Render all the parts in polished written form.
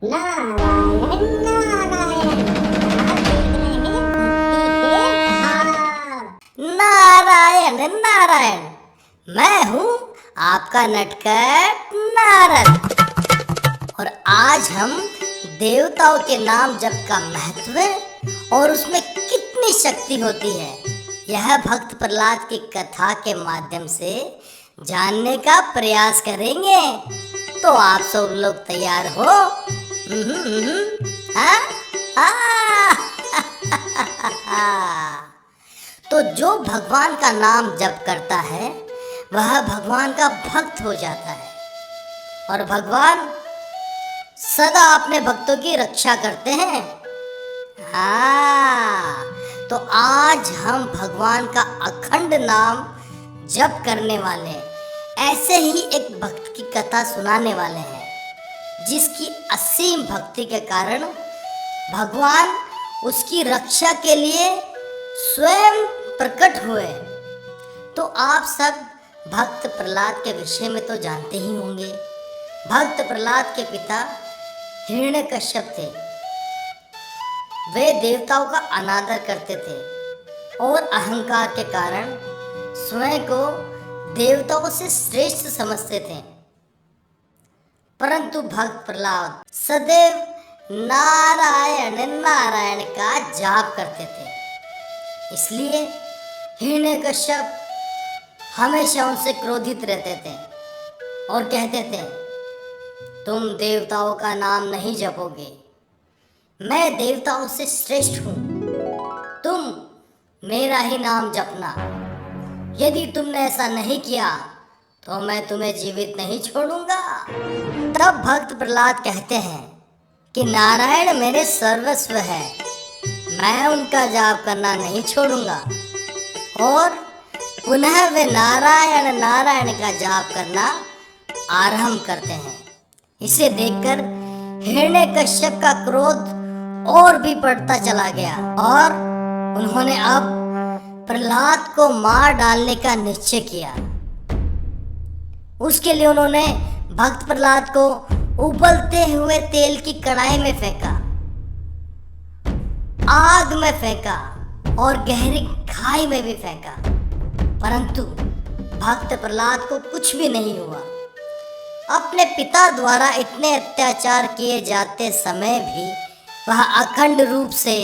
नारायण नारायण। नारायण नारायण। मैं हूँ आपका नटखट नारद और आज हम देवताओं के नाम जप का महत्व और उसमें कितनी शक्ति होती है यह भक्त प्रहलाद की कथा के माध्यम से जानने का प्रयास करेंगे। तो आप सब लोग तैयार हो? हाँ? तो जो भगवान का नाम जप करता है वह भगवान का भक्त हो जाता है और भगवान सदा अपने भक्तों की रक्षा करते हैं। हाँ, तो आज हम भगवान का अखंड नाम जप करने वाले ऐसे ही एक भक्त की कथा सुनाने वाले हैं जिसकी असीम भक्ति के कारण भगवान उसकी रक्षा के लिए स्वयं प्रकट हुए। तो आप सब भक्त प्रहलाद के विषय में तो जानते ही होंगे। भक्त प्रहलाद के पिता हिरण्यकश्यप थे। वे देवताओं का अनादर करते थे और अहंकार के कारण स्वयं को देवताओं से श्रेष्ठ समझते थे। परंतु भक्त प्रहलाद सदैव नारायण नारायण का जाप करते थे। इसलिए हिरण्यकश्यप हमेशा उनसे क्रोधित रहते थे और कहते थे, तुम देवताओं का नाम नहीं जपोगे, मैं देवताओं से श्रेष्ठ हूँ, तुम मेरा ही नाम जपना। यदि तुमने ऐसा नहीं किया तो मैं तुम्हें जीवित नहीं छोड़ूंगा। तब भक्त प्रहलाद कहते हैं कि नारायण मेरे सर्वस्व है, मैं उनका जाप करना नहीं छोड़ूंगा। और पुनः वे नारायण नारायण का जाप करना आरंभ करते हैं। इसे देखकर हिरण्यकश्यप का क्रोध और भी बढ़ता चला गया और उन्होंने अब प्रहलाद को मार डालने का निश्चय किया। उसके लिए उन्होंने भक्त प्रहलाद को उबलते हुए तेल की कढ़ाई में फेंका, आग में फेंका और गहरी खाई में भी फेंका, परंतु भक्त प्रहलाद को कुछ भी नहीं हुआ। अपने पिता द्वारा इतने अत्याचार किए जाते समय भी वह अखंड रूप से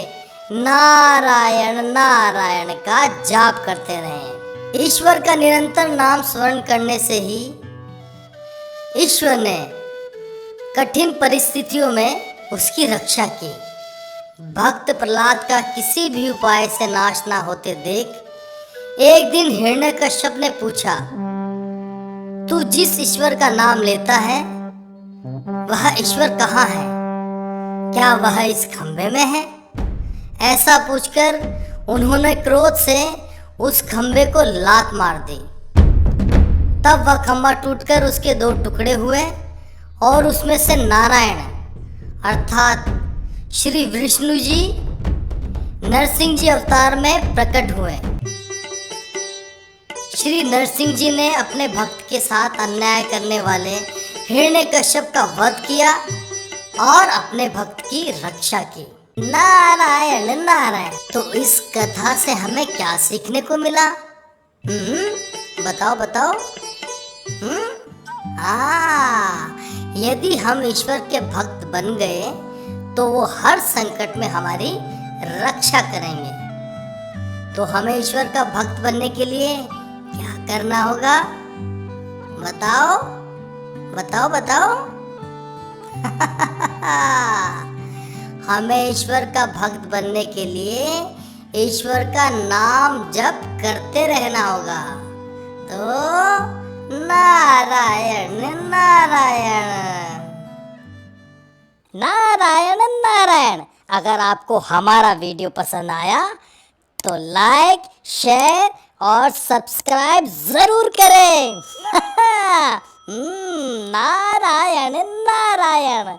नारायण नारायण का जाप करते रहे। ईश्वर का निरंतर नाम स्मरण करने से ही ईश्वर ने कठिन परिस्थितियों में उसकी रक्षा की। भक्त प्रहलाद का किसी भी उपाय से नाश ना होते देख एक दिन हिरण्यकश्यप ने पूछा, तू जिस ईश्वर का नाम लेता है वह ईश्वर कहाँ है? क्या वह इस खंभे में है? ऐसा पूछकर उन्होंने क्रोध से उस खंभे को लात मार दी। तब वह खंभा टूटकर उसके दो टुकड़े हुए और उसमें से नारायण अर्थात श्री विष्णु जी नरसिंह जी अवतार में प्रकट हुए। श्री नरसिंह जी ने अपने भक्त के साथ अन्याय करने वाले हिरण्यकश्यप का वध किया और अपने भक्त की रक्षा की। नारायण नारायण। तो इस कथा से हमें क्या सीखने को मिला? बताओ बताओ। यदि हम ईश्वर के भक्त बन गए तो वो हर संकट में हमारी रक्षा करेंगे। तो हमें ईश्वर का भक्त बनने के लिए क्या करना होगा? बताओ बताओ बताओ। हमें ईश्वर का भक्त बनने के लिए ईश्वर का नाम जप करते रहना होगा। तो नारायण नारायण नारायण नारायण। अगर आपको हमारा वीडियो पसंद आया तो लाइक, शेयर और सब्सक्राइब जरूर करें। नारायण नारायण।